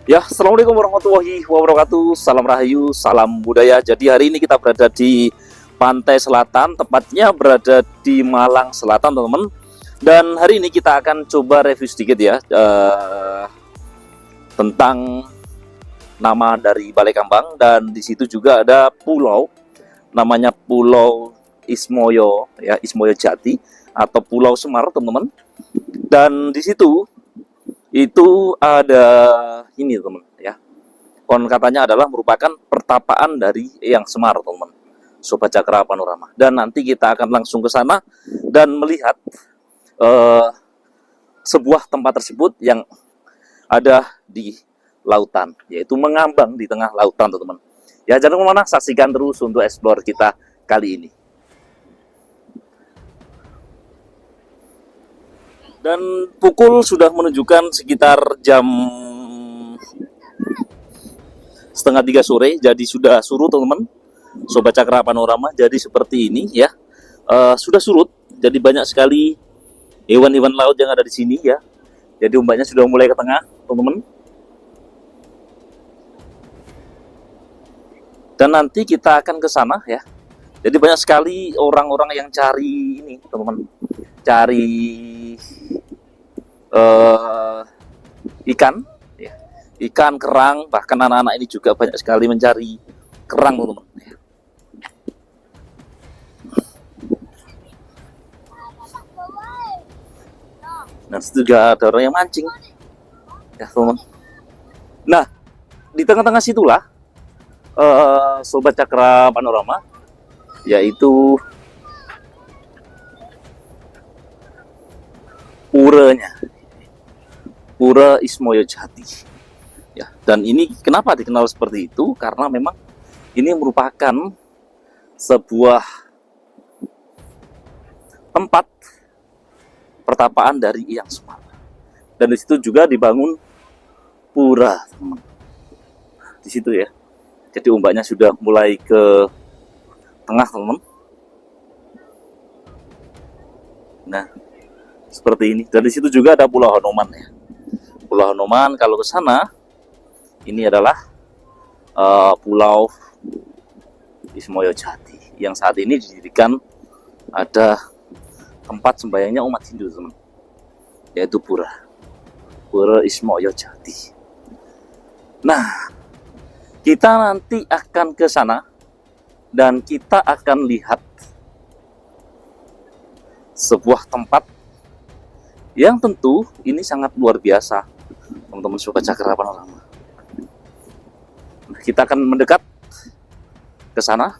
Ya, assalamualaikum warahmatullahi wabarakatuh. Salam Rahayu, salam budaya. Jadi hari ini kita berada di pantai selatan, tepatnya berada di Malang Selatan, teman-teman. Dan hari ini kita akan coba review sedikit ya tentang nama dari Balai Kambang, dan di situ juga ada pulau, namanya Pulau Ismoyo ya, Ismoyo Jati atau Pulau Semar, teman-teman. Dan di situ itu ada ini, teman ya. Konon katanya adalah merupakan pertapaan dari Eyang Semar, teman, Sobat Cakra Panorama. Dan nanti kita akan langsung ke sana dan melihat eh, sebuah tempat tersebut yang ada di lautan, yaitu mengambang di tengah lautan, teman-teman. Ya, jangan kemana, saksikan terus untuk explore kita kali ini. Dan pukul sudah menunjukkan sekitar jam setengah 3 sore, jadi sudah surut, teman-teman. Sobat Cakra Panorama, jadi seperti ini ya. Sudah surut, jadi banyak sekali hewan-hewan laut yang ada di sini ya. Jadi ombaknya sudah mulai ke tengah, teman-teman. Dan nanti kita akan ke sana ya. Jadi banyak sekali orang-orang yang cari ini, teman-teman. Cari ikan ya. Ikan, kerang, bahkan anak-anak ini juga banyak sekali mencari kerang, teman-teman. Nah, juga ada orang yang mancing ya, teman-teman. Nah, di tengah-tengah situlah Sobat Cakra Panorama, yaitu puranya, Pura Ismoyo Jati ya. Dan ini kenapa dikenal seperti itu? Karena memang ini merupakan sebuah tempat pertapaan dari Eyang Semar. Dan di situ juga dibangun pura, teman. Di situ ya. Jadi ombaknya sudah mulai ke tengah, teman. Nah, seperti ini. Dan di situ juga ada Pulau Hanoman ya. Pulau Hanoman, kalau ke sana ini adalah Pulau Ismoyo Jati yang saat ini didirikan ada tempat sembahyangnya umat Hindu, teman, yaitu Pura Ismoyo Jati. Nah, kita nanti akan ke sana dan kita akan lihat sebuah tempat yang tentu ini sangat luar biasa, teman-teman Sobat Cakra Panorama. Nah, kita akan mendekat ke sana.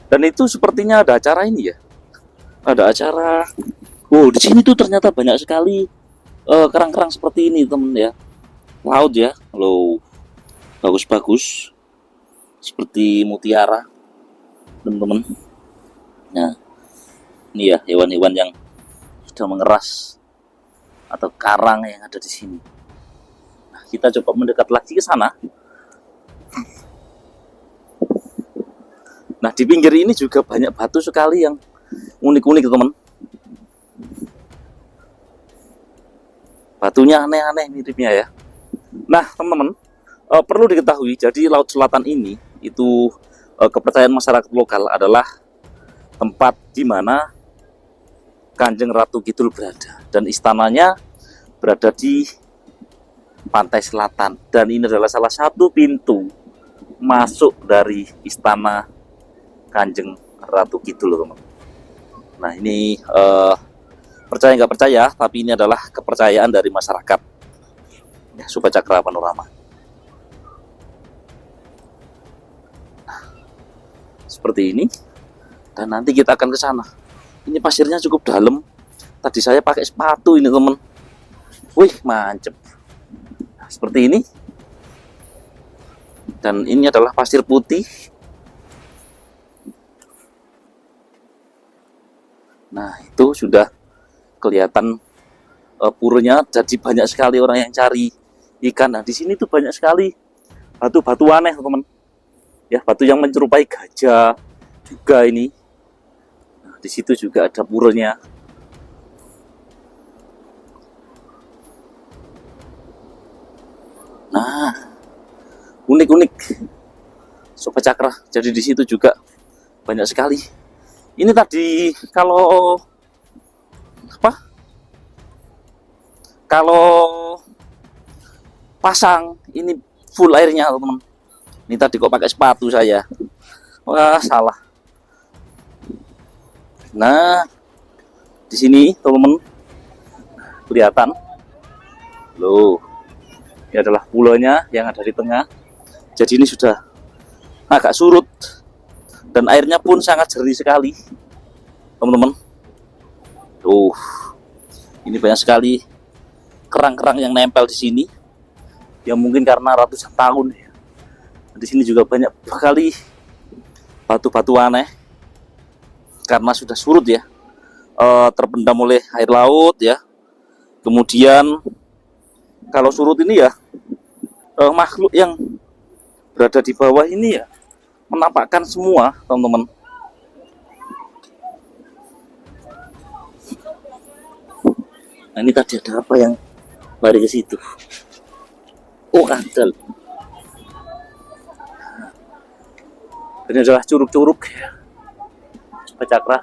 Dan itu sepertinya ada acara ini ya. Ada acara. Oh, di sini tuh ternyata banyak sekali kerang-kerang seperti ini, teman ya. Laut ya. Loh, bagus-bagus. Seperti mutiara, teman-teman. Nah, ini ya hewan-hewan yang sudah mengeras atau karang yang ada di sini. Nah, kita coba mendekat lagi ke sana. Nah, di pinggir ini juga banyak batu sekali yang unik-unik, teman. Batunya aneh-aneh miripnya ya. Nah, teman-teman, perlu diketahui, jadi Laut Selatan ini itu kepercayaan masyarakat lokal adalah tempat di mana Kanjeng Ratu Kidul berada, dan istananya berada di pantai selatan, dan ini adalah salah satu pintu masuk dari istana Kanjeng Ratu Kidul, teman. Nah, ini percaya nggak percaya, tapi ini adalah kepercayaan dari masyarakat ya, Sobat Cakra Panorama. Nah, seperti ini. Dan nanti kita akan ke sana. Ini pasirnya cukup dalam. Tadi saya pakai sepatu ini, teman. Wih, mantep. Nah, seperti ini. Dan ini adalah pasir putih. Nah, itu sudah kelihatan puranya. Jadi banyak sekali orang yang cari ikan. Nah, di sini tuh banyak sekali batu-batu aneh, teman. Ya, batu yang menyerupai gajah juga ini. Nah, di situ juga ada puranya. Nah, unik-unik Sobat Cakra. Jadi di situ juga banyak sekali. Ini tadi kalau apa? Kalau pasang ini full airnya, teman-teman. Ini tadi kok pakai sepatu saya. Wah, salah. Nah, di sini teman-teman kelihatan. Loh, ini adalah pulaunya yang ada di tengah. Jadi ini sudah agak surut dan airnya pun sangat jernih sekali, teman-teman. Tuh, ini banyak sekali kerang-kerang yang nempel di sini. Ya mungkin karena ratusan tahun. Di sini juga banyak sekali batu-batu aneh karena sudah surut ya, terpendam oleh air laut ya. Kemudian kalau surut ini ya, makhluk yang berada di bawah ini ya menampakkan semua, teman-teman. Nah, ini tadi ada apa yang lari ke situ? Oh, kadal. Ini adalah curug-curug ya, Sobat Cakra.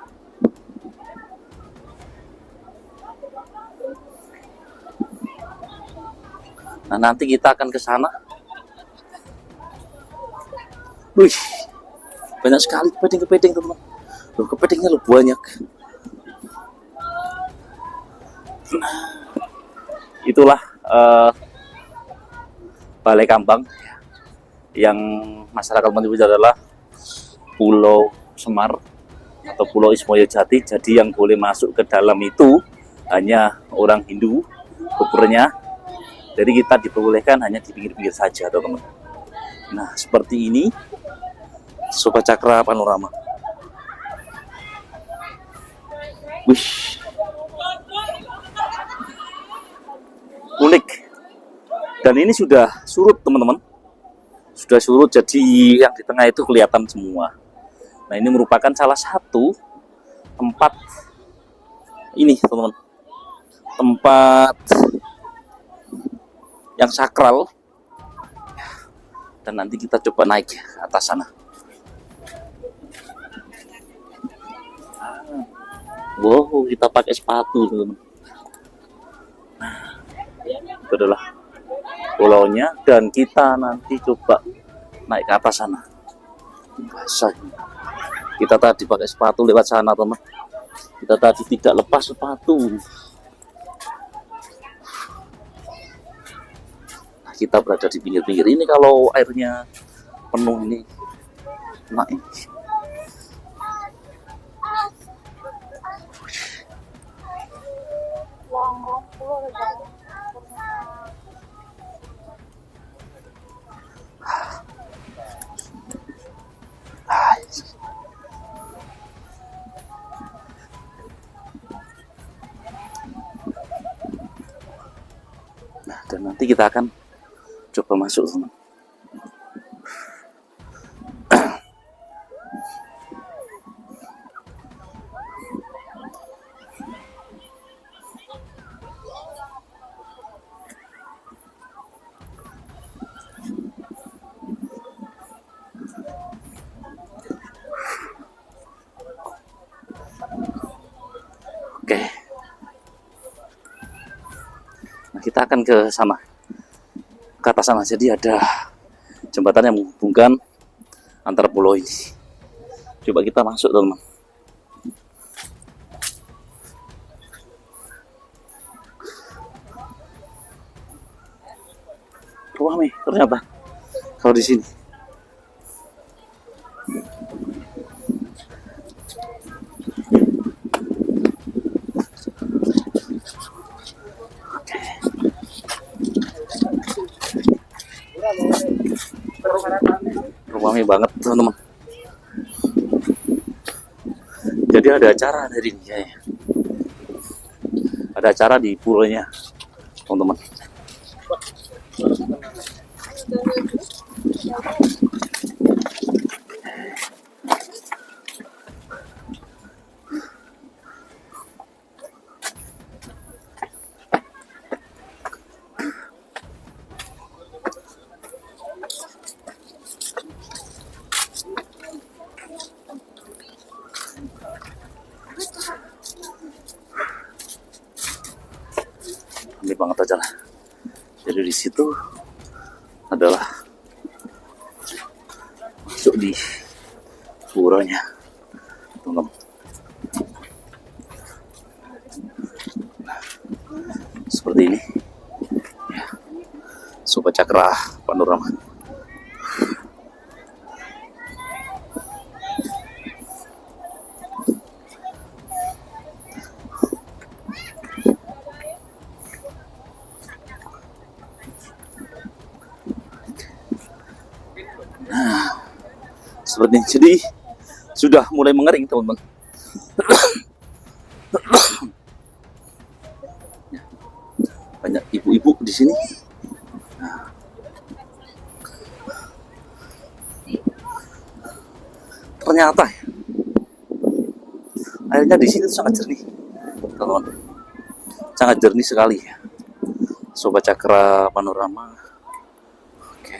Nah, nanti kita akan ke sana. Wih, banyak sekali kepiting-kepiting, teman. Loh, kepitingnya loh banyak. Nah, itulah Balai Kambang yang masyarakat menyebut adalah Pulau Semar atau Pulau Ismoyo Jati. Jadi yang boleh masuk ke dalam itu hanya orang Hindu, kuburnya. Jadi kita diperbolehkan hanya di pinggir-pinggir saja, teman-teman. Nah, seperti ini Sobat Cakra Panorama. Wih, unik. Dan ini sudah surut, teman-teman. Sudah surut, jadi yang di tengah itu kelihatan semua. Nah, ini merupakan salah satu tempat ini, teman-teman. Tempat yang sakral. Dan nanti kita coba naik ke atas sana. Wow, kita pakai sepatu, teman-teman. Itu adalah pulaunya dan kita nanti coba naik ke atas sana. Basah. Kita tadi pakai sepatu lewat sana, teman. Kita tadi tidak lepas sepatu. Nah, kita berada di pinggir-pinggir ini. Kalau airnya penuh ini naik. Nah, dan nanti kita akan coba masuk, teman. Oke. Nah, kita akan ke sana. Ke atas sana. Jadi ada jembatan yang menghubungkan antara pulau ini. Coba kita masuk, teman. Ramai ternyata kalau di sini. Ramai banget, teman-teman. Jadi ada acara dari ini ya. Ada acara di puranya, teman-teman. banget aja lah. Jadi di situ adalah masuk di puranya, teman-teman. Nah, seperti ini ya, Sobat Cakra Panorama. Seperti ini. Jadi sudah mulai mengering, teman-teman. Banyak ibu-ibu di sini. Ternyata airnya di sini sangat jernih, teman-teman. Sangat jernih sekali, Sobat Cakra Panorama. Oke.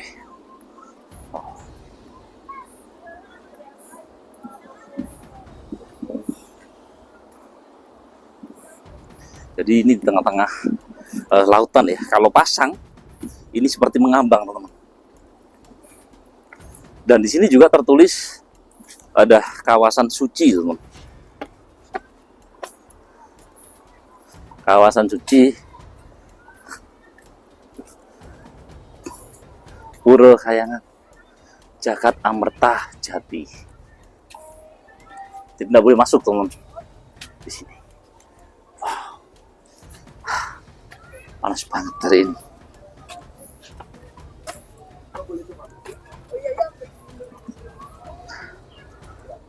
Jadi ini di tengah-tengah lautan ya. Kalau pasang, ini seperti mengambang, teman-teman. Dan di sini juga tertulis ada kawasan suci, teman-teman. Kawasan suci Pura Kayangan Jagat Amerta Jati. Jadi tidak boleh masuk, teman-teman, di sini. Wow. Panas banget hari ini.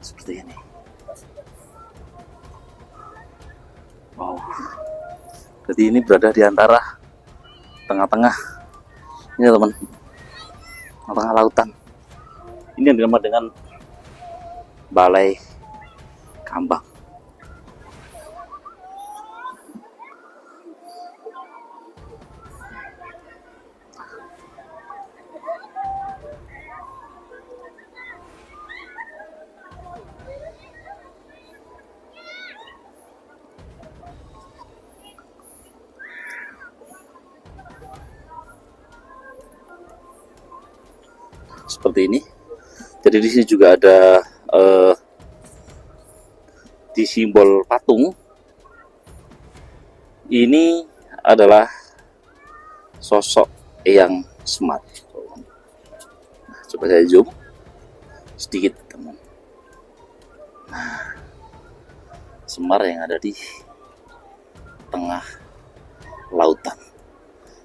Seperti ini. Wow. Jadi ini berada di antara tengah-tengah ini, teman, tengah lautan. Ini yang dinamakan dengan Balai Kambang. Seperti ini. Jadi di sini juga ada di simbol patung. Ini adalah sosok Eyang Semar. Nah, coba saya zoom sedikit, teman. Nah, Semar yang ada di tengah lautan.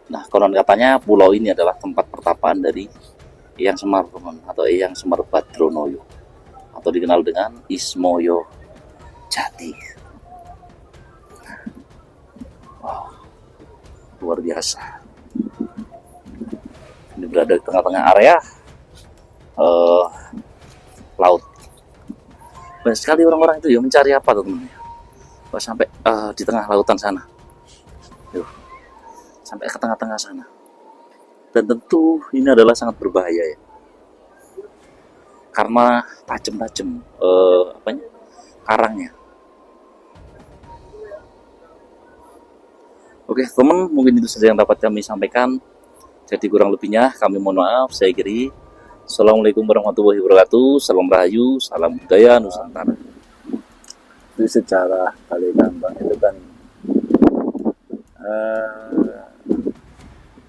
Nah, konon katanya pulau ini adalah tempat pertapaan dari Eyang Semar, teman, atau Eyang Semar Badronoyo, atau dikenal dengan Ismoyo Jati. Wow, luar biasa. Ini berada di tengah-tengah area laut. Banyak sekali orang-orang itu ya mencari apa, teman-teman? Sampai di tengah lautan sana. Sampai ke tengah-tengah sana. Dan tentu ini adalah sangat berbahaya ya, karena tajam-tajam karangnya. Oke, teman, mungkin itu saja yang dapat kami sampaikan. Jadi kurang lebihnya kami mohon maaf. Saya Giri. Assalamualaikum warahmatullahi wabarakatuh. Salam Rahayu, salam budaya Nusantara. Itu sejarah Balai Kambang itu kan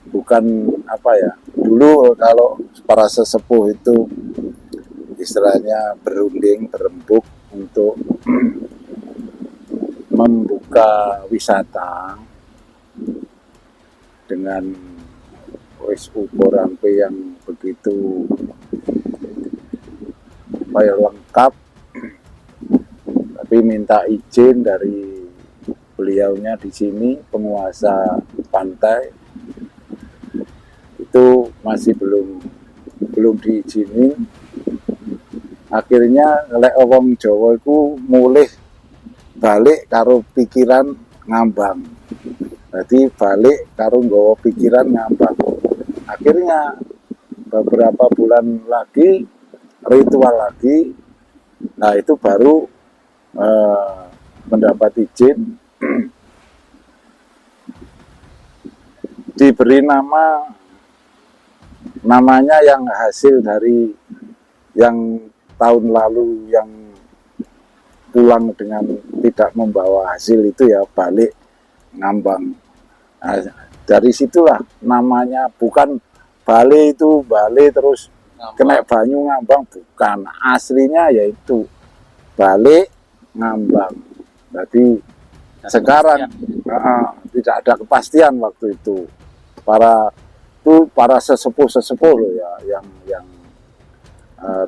bukan apa ya, dulu kalau para sesepuh itu istilahnya berunding, berembuk untuk membuka wisata dengan ukuran yang begitu lengkap, tapi minta izin dari beliaunya di sini, penguasa pantai itu masih belum diizinin. Akhirnya lek wong Jawa iku mulih balik karo pikiran ngambang. Jadi balik karo nggawa pikiran ngambang. Akhirnya beberapa bulan lagi ritual lagi. Nah, itu baru mendapat izin diberi namanya yang hasil dari yang tahun lalu yang pulang dengan tidak membawa hasil itu ya balik ngambang. Nah, dari situlah namanya, bukan balik itu balik terus kena banyu ngambang, bukan, aslinya yaitu balik ngambang. Jadi sekarang tidak ada kepastian waktu itu. Para sesepuh loh ya yang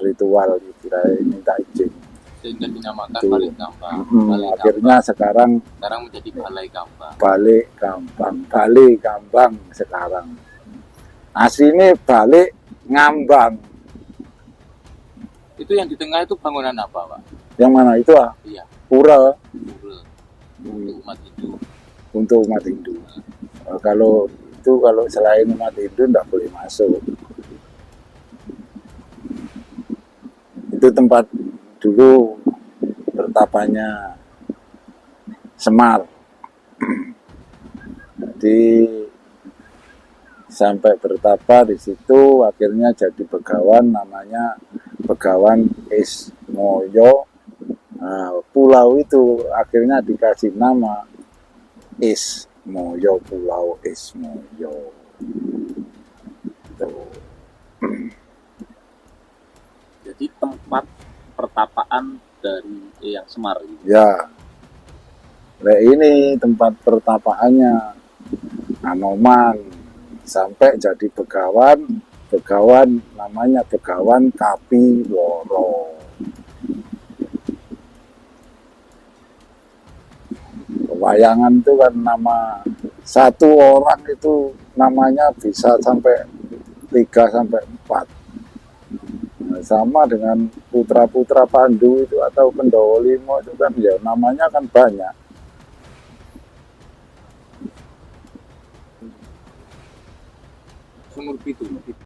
ritual kira minta izin. Sehingga dinamakan Itu. Balik Kambang. Akhirnya sekarang menjadi Balai Kambang. balik Kambang sekarang. Aslinya balik ngambang. Itu yang di tengah itu bangunan apa, Pak? Yang mana itu Iya, pura pura untuk umat Hindu. untuk umat Hindu. Kalau selain umat Hindu tidak boleh masuk. Itu tempat dulu bertapanya Semar. Jadi sampai bertapa di situ, akhirnya jadi begawan, namanya Begawan Ismoyo. Nah, pulau itu akhirnya dikasih nama Ismoyo, Pulau Ismoyo. Tuh. Jadi tempat pertapaan dari Eyang Semar ini. Ya, nah ini tempat pertapaannya Anoman sampai jadi begawan namanya Begawan Kapiworo. Wayangan itu kan nama satu orang itu namanya bisa sampai 3 sampai 4. Nah, sama dengan putra-putra Pandu itu atau Pendawa Lima itu kan ya namanya kan banyak. Sumur Pitu.